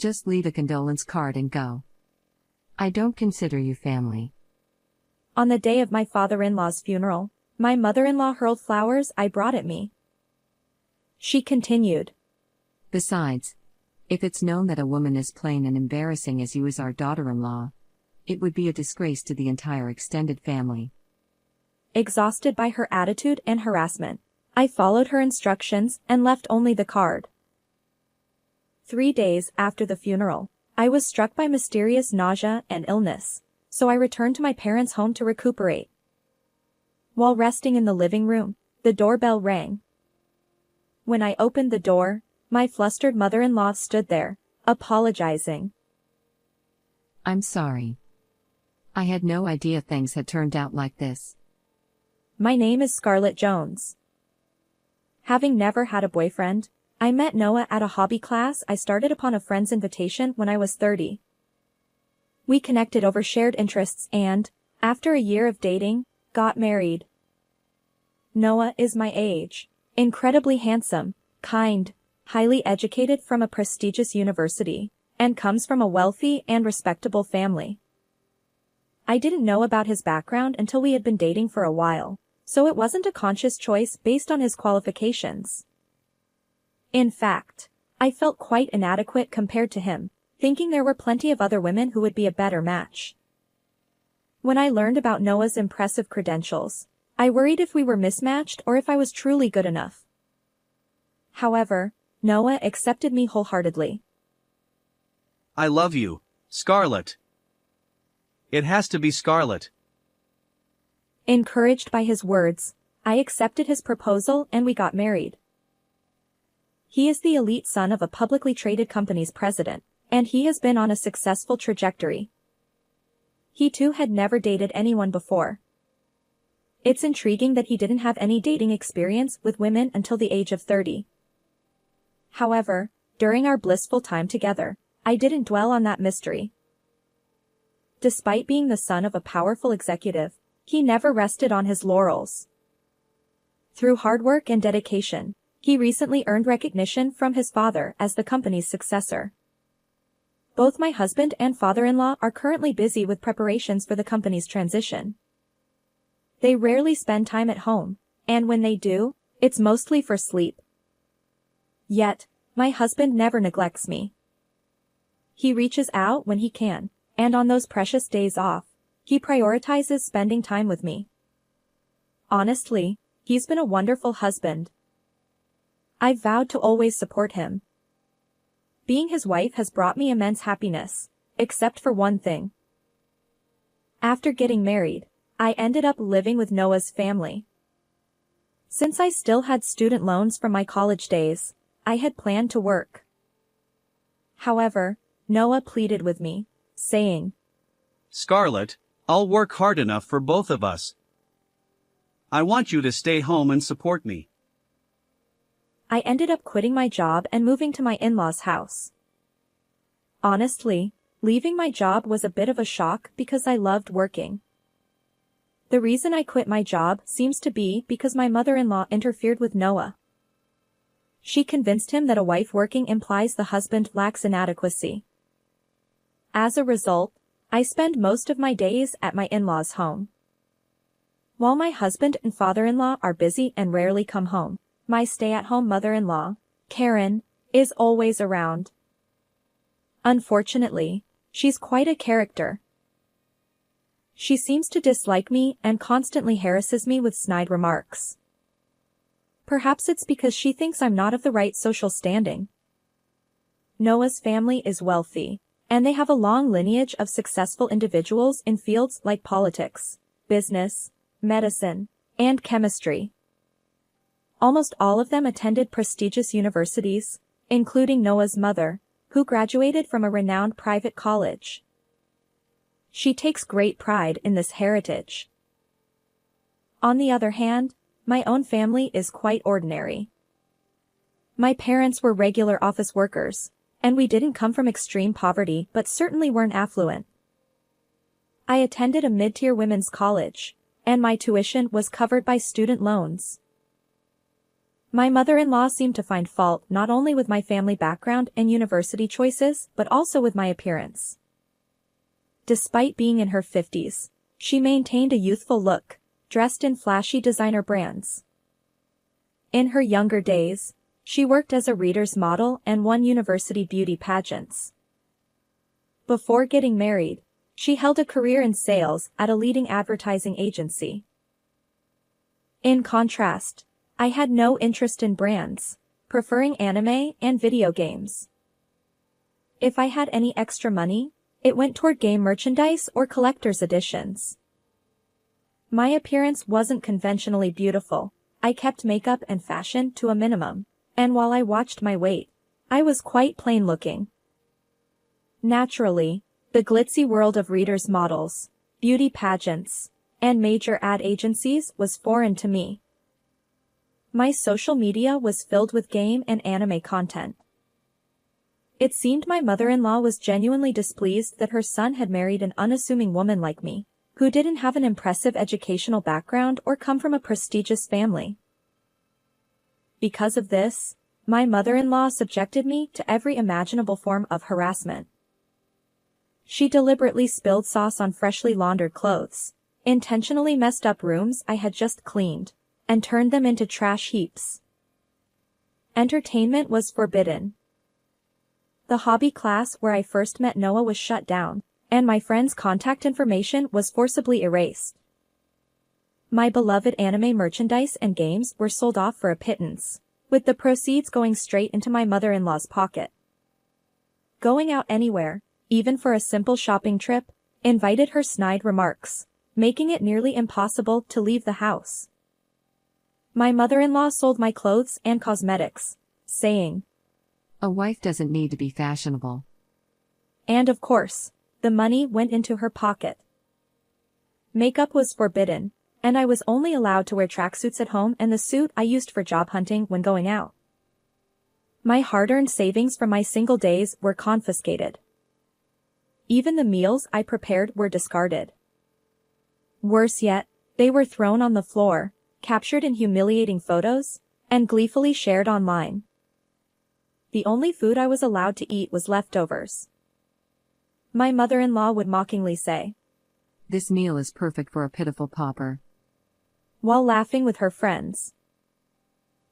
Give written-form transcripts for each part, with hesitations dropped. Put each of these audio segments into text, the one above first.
Just leave a condolence card and go. I don't consider you family. On the day of my father-in-law's funeral, my mother-in-law hurled flowers I brought at me. She continued. Besides, if it's known that a woman as plain and embarrassing as you is our daughter-in-law, it would be a disgrace to the entire extended family. Exhausted by her attitude and harassment, I followed her instructions and left only the card. 3 days after the funeral, I was struck by mysterious nausea and illness, so I returned to my parents' home to recuperate. While resting in the living room, the doorbell rang. When I opened the door, my flustered mother-in-law stood there, apologizing. I'm sorry. I had no idea things had turned out like this. My name is Scarlett Jones. Having never had a boyfriend, I met Noah at a hobby class I started upon a friend's invitation when I was 30. We connected over shared interests and, after a year of dating, got married. Noah is my age, incredibly handsome, kind, highly educated from a prestigious university, and comes from a wealthy and respectable family. I didn't know about his background until we had been dating for a while, so it wasn't a conscious choice based on his qualifications. In fact, I felt quite inadequate compared to him, thinking there were plenty of other women who would be a better match. When I learned about Noah's impressive credentials, I worried if we were mismatched or if I was truly good enough. However, Noah accepted me wholeheartedly. I love you, Scarlett. It has to be Scarlett. Encouraged by his words, I accepted his proposal and we got married. He is the elite son of a publicly traded company's president, and he has been on a successful trajectory. He too had never dated anyone before. It's intriguing that he didn't have any dating experience with women until the age of 30. However, during our blissful time together, I didn't dwell on that mystery. Despite being the son of a powerful executive, he never rested on his laurels. Through hard work and dedication, he recently earned recognition from his father as the company's successor. Both my husband and father-in-law are currently busy with preparations for the company's transition. They rarely spend time at home, and when they do, it's mostly for sleep. Yet, my husband never neglects me. He reaches out when he can, and on those precious days off, he prioritizes spending time with me. Honestly, he's been a wonderful husband. I've vowed to always support him. Being his wife has brought me immense happiness, except for one thing. After getting married, I ended up living with Noah's family. Since I still had student loans from my college days, I had planned to work. However, Noah pleaded with me, saying, Scarlett, I'll work hard enough for both of us. I want you to stay home and support me. I ended up quitting my job and moving to my in-laws' house. Honestly, leaving my job was a bit of a shock because I loved working. The reason I quit my job seems to be because my mother-in-law interfered with Noah. She convinced him that a wife working implies the husband lacks inadequacy. As a result, I spend most of my days at my in-laws' home. While my husband and father-in-law are busy and rarely come home, my stay-at-home mother-in-law, Karen, is always around. Unfortunately, she's quite a character. She seems to dislike me and constantly harasses me with snide remarks. Perhaps it's because she thinks I'm not of the right social standing. Noah's family is wealthy, and they have a long lineage of successful individuals in fields like politics, business, medicine, and chemistry. Almost all of them attended prestigious universities, including Noah's mother, who graduated from a renowned private college. She takes great pride in this heritage. On the other hand, my own family is quite ordinary. My parents were regular office workers, and we didn't come from extreme poverty but certainly weren't affluent. I attended a mid-tier women's college, and my tuition was covered by student loans. My mother-in-law seemed to find fault not only with my family background and university choices, but also with my appearance. Despite being in her 50s, she maintained a youthful look, dressed in flashy designer brands. In her younger days, she worked as a Reader's model and won university beauty pageants. Before getting married, she held a career in sales at a leading advertising agency. In contrast, I had no interest in brands, preferring anime and video games. If I had any extra money, it went toward game merchandise or collector's editions. My appearance wasn't conventionally beautiful. I kept makeup and fashion to a minimum, and while I watched my weight, I was quite plain looking. Naturally, the glitzy world of Reader's models, beauty pageants, and major ad agencies was foreign to me. My social media was filled with game and anime content. It seemed my mother-in-law was genuinely displeased that her son had married an unassuming woman like me, who didn't have an impressive educational background or come from a prestigious family. Because of this, my mother-in-law subjected me to every imaginable form of harassment. She deliberately spilled sauce on freshly laundered clothes, intentionally messed up rooms I had just cleaned, and turned them into trash heaps. Entertainment was forbidden. The hobby class where I first met Noah was shut down, and my friend's contact information was forcibly erased. My beloved anime merchandise and games were sold off for a pittance, with the proceeds going straight into my mother-in-law's pocket. Going out anywhere, even for a simple shopping trip, invited her snide remarks, making it nearly impossible to leave the house. My mother-in-law sold my clothes and cosmetics, saying, "A wife doesn't need to be fashionable." And of course, the money went into her pocket. Makeup was forbidden, and I was only allowed to wear tracksuits at home and the suit I used for job hunting when going out. My hard-earned savings from my single days were confiscated. Even the meals I prepared were discarded. Worse yet, they were thrown on the floor, captured in humiliating photos, and gleefully shared online. The only food I was allowed to eat was leftovers. My mother-in-law would mockingly say, "This meal is perfect for a pitiful pauper," while laughing with her friends.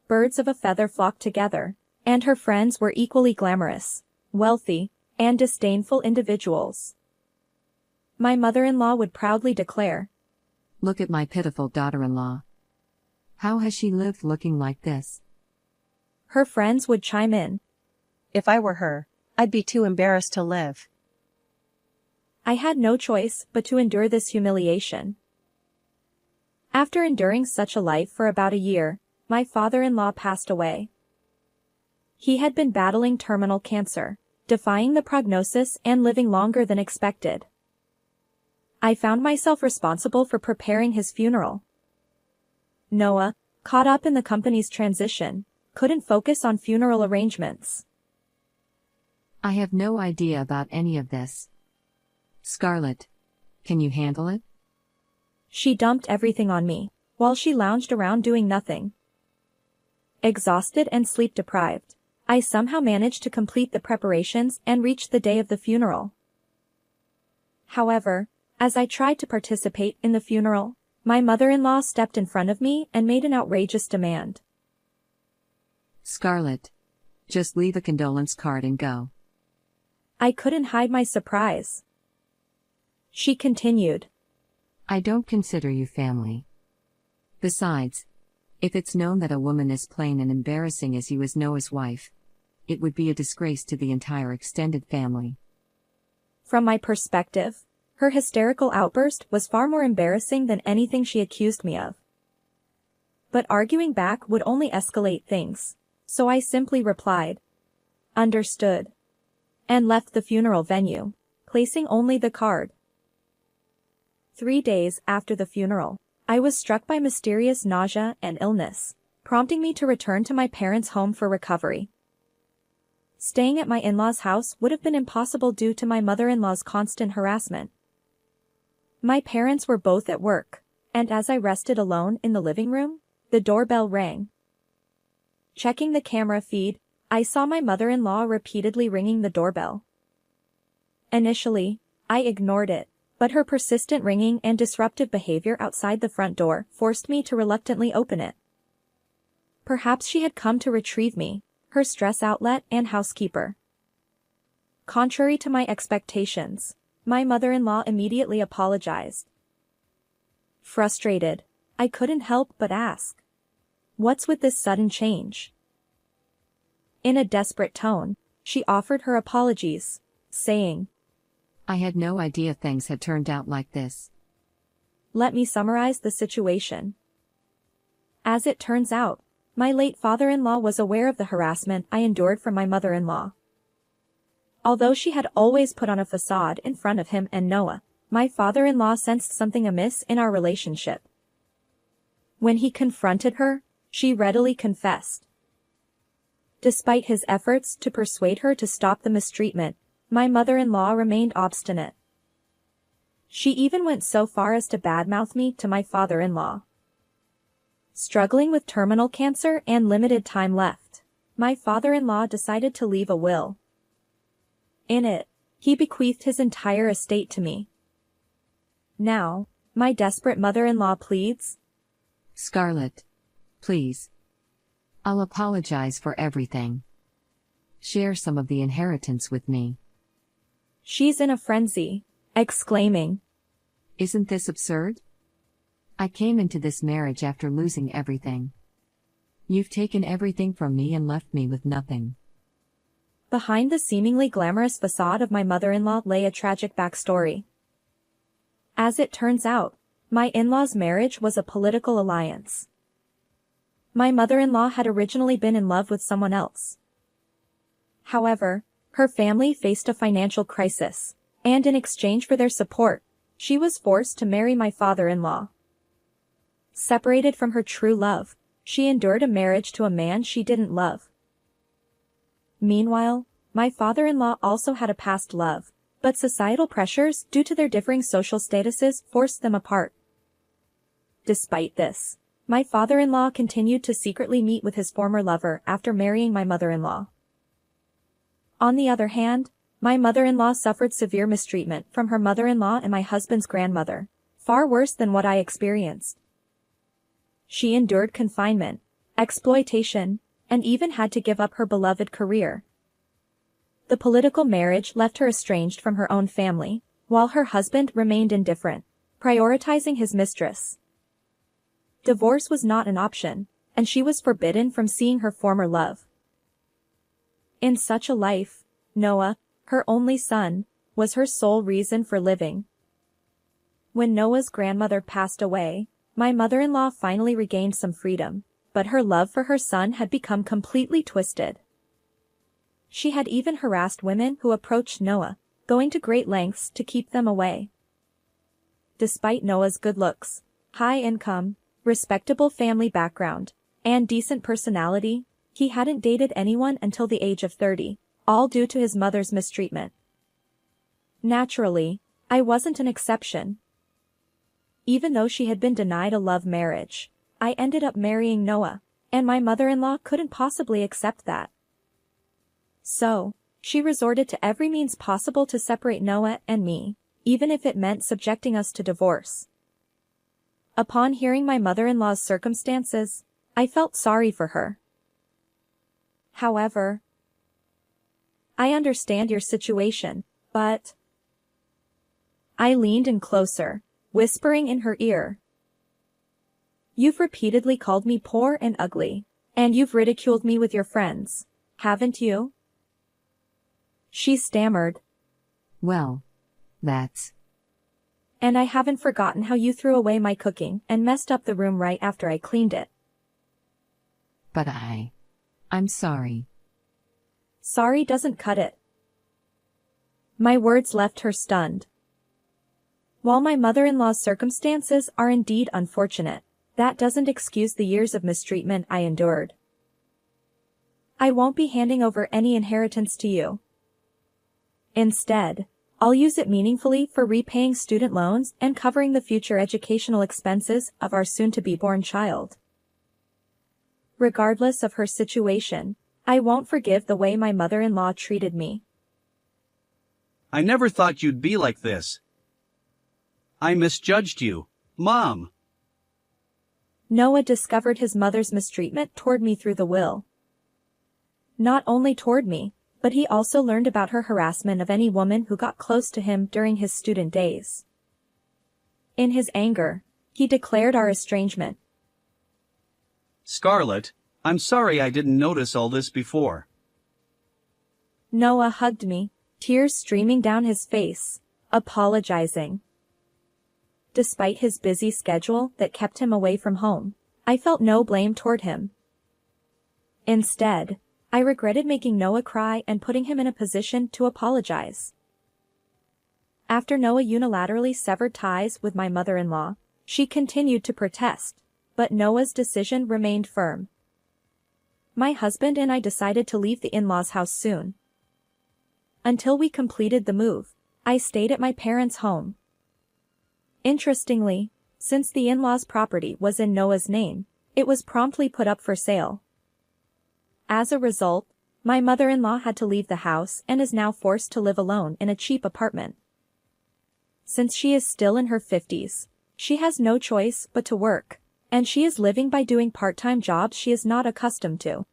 Birds of a feather flocked together, and her friends were equally glamorous, wealthy, and disdainful individuals. My mother-in-law would proudly declare, "Look at my pitiful daughter-in-law. How has she lived looking like this?" Her friends would chime in, "If I were her, I'd be too embarrassed to live." I had no choice but to endure this humiliation. After enduring such a life for about a year, my father-in-law passed away. He had been battling terminal cancer, defying the prognosis and living longer than expected. I found myself responsible for preparing his funeral. Noah, caught up in the company's transition, couldn't focus on funeral arrangements. "I have no idea about any of this. Scarlett, can you handle it?" She dumped everything on me, while she lounged around doing nothing. Exhausted and sleep-deprived, I somehow managed to complete the preparations and reach the day of the funeral. However, as I tried to participate in the funeral, my mother-in-law stepped in front of me and made an outrageous demand. "Scarlett, just leave a condolence card and go." I couldn't hide my surprise. She continued, "I don't consider you family. Besides, if it's known that a woman as plain and embarrassing as you is Noah's wife, it would be a disgrace to the entire extended family." From my perspective, her hysterical outburst was far more embarrassing than anything she accused me of. But arguing back would only escalate things, so I simply replied, "Understood," and left the funeral venue, placing only the card. 3 days after the funeral, I was struck by mysterious nausea and illness, prompting me to return to my parents' home for recovery. Staying at my in-laws' house would have been impossible due to my mother-in-law's constant harassment. My parents were both at work, and as I rested alone in the living room, the doorbell rang. Checking the camera feed, I saw my mother-in-law repeatedly ringing the doorbell. Initially, I ignored it, but her persistent ringing and disruptive behavior outside the front door forced me to reluctantly open it. Perhaps she had come to retrieve me, her stress outlet and housekeeper. Contrary to my expectations, my mother-in-law immediately apologized. Frustrated, I couldn't help but ask, "What's with this sudden change?" In a desperate tone, she offered her apologies, saying, I had no idea things had turned out like this. "Let me summarize the situation. As it turns out, my late father-in-law was aware of the harassment I endured from my mother-in-law. Although she had always put on a facade in front of him and Noah, my father-in-law sensed something amiss in our relationship. When he confronted her, she readily confessed. Despite his efforts to persuade her to stop the mistreatment, my mother-in-law remained obstinate. She even went so far as to badmouth me to my father-in-law. Struggling with terminal cancer and limited time left, my father-in-law decided to leave a will. In it, he bequeathed his entire estate to me. Now, my desperate mother-in-law pleads, Scarlett. Please. I'll apologize for everything. Share some of the inheritance with me. She's in a frenzy, exclaiming, Isn't this absurd? I came into this marriage after losing everything. You've taken everything from me and left me with nothing. Behind the seemingly glamorous facade of my mother-in-law lay a tragic backstory. As it turns out, my in-law's marriage was a political alliance. My mother-in-law had originally been in love with someone else. However, her family faced a financial crisis, and in exchange for their support, she was forced to marry my father-in-law. Separated from her true love, she endured a marriage to a man she didn't love. Meanwhile, my father-in-law also had a past love, but societal pressures due to their differing social statuses forced them apart. Despite this, my father-in-law continued to secretly meet with his former lover after marrying my mother-in-law. On the other hand, my mother-in-law suffered severe mistreatment from her mother-in-law and my husband's grandmother, far worse than what I experienced. She endured confinement, exploitation, and even had to give up her beloved career. The political marriage left her estranged from her own family, while her husband remained indifferent, prioritizing his mistress. Divorce was not an option, and she was forbidden from seeing her former love. In such a life, Noah, her only son, was her sole reason for living. When Noah's grandmother passed away, my mother-in-law finally regained some freedom, but her love for her son had become completely twisted. She had even harassed women who approached Noah, going to great lengths to keep them away. Despite Noah's good looks, high income, respectable family background, and decent personality, he hadn't dated anyone until the age of 30, all due to his mother's mistreatment. Naturally, I wasn't an exception. Even though she had been denied a love marriage, I ended up marrying Noah, and my mother-in-law couldn't possibly accept that. So, she resorted to every means possible to separate Noah and me, even if it meant subjecting us to divorce. Upon hearing my mother-in-law's circumstances, I felt sorry for her. However, I understand your situation, but... I leaned in closer, whispering in her ear. You've repeatedly called me poor and ugly, and you've ridiculed me with your friends, haven't you? She stammered. Well, that's... And I haven't forgotten how you threw away my cooking and messed up the room right after I cleaned it. But I'm sorry. Sorry doesn't cut it. My words left her stunned. While my mother-in-law's circumstances are indeed unfortunate, that doesn't excuse the years of mistreatment I endured. I won't be handing over any inheritance to you. Instead, I'll use it meaningfully for repaying student loans and covering the future educational expenses of our soon-to-be-born child. Regardless of her situation, I won't forgive the way my mother-in-law treated me. I never thought you'd be like this. I misjudged you, Mom. Noah discovered his mother's mistreatment toward me through the will. Not only toward me, but he also learned about her harassment of any woman who got close to him during his student days. In his anger, he declared our estrangement. Scarlett, I'm sorry I didn't notice all this before. Noah hugged me, tears streaming down his face, apologizing. Despite his busy schedule that kept him away from home, I felt no blame toward him. Instead, I regretted making Noah cry and putting him in a position to apologize. After Noah unilaterally severed ties with my mother-in-law, she continued to protest, but Noah's decision remained firm. My husband and I decided to leave the in-laws' house soon. Until we completed the move, I stayed at my parents' home. Interestingly, since the in-laws' property was in Noah's name, it was promptly put up for sale. As a result, my mother-in-law had to leave the house and is now forced to live alone in a cheap apartment. Since she is still in her 50s, she has no choice but to work, and she is living by doing part-time jobs she is not accustomed to.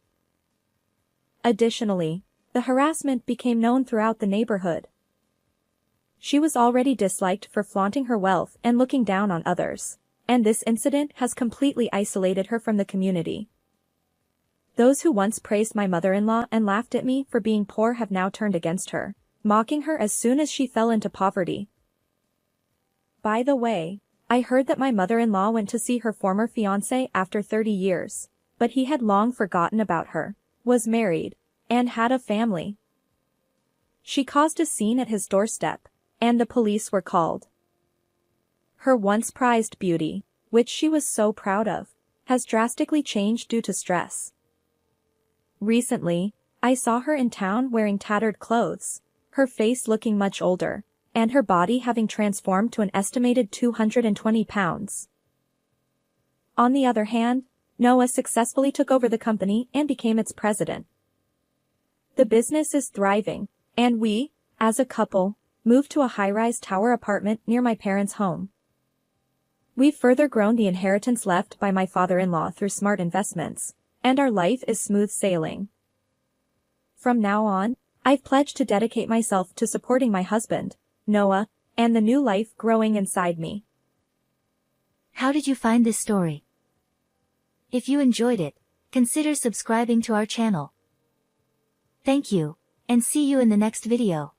Additionally, the harassment became known throughout the neighborhood. She was already disliked for flaunting her wealth and looking down on others, and this incident has completely isolated her from the community. Those who once praised my mother-in-law and laughed at me for being poor have now turned against her, mocking her as soon as she fell into poverty. By the way, I heard that my mother-in-law went to see her former fiancé after 30 years, but he had long forgotten about her, was married, and had a family. She caused a scene at his doorstep, and the police were called. Her once prized beauty, which she was so proud of, has drastically changed due to stress. Recently, I saw her in town wearing tattered clothes, her face looking much older, and her body having transformed to an estimated 220 pounds. On the other hand, Noah successfully took over the company and became its president. The business is thriving, and we, as a couple, moved to a high-rise tower apartment near my parents' home. We've further grown the inheritance left by my father-in-law through smart investments, and our life is smooth sailing. From now on, I've pledged to dedicate myself to supporting my husband, Noah, and the new life growing inside me. How did you find this story? If you enjoyed it, consider subscribing to our channel. Thank you, and see you in the next video.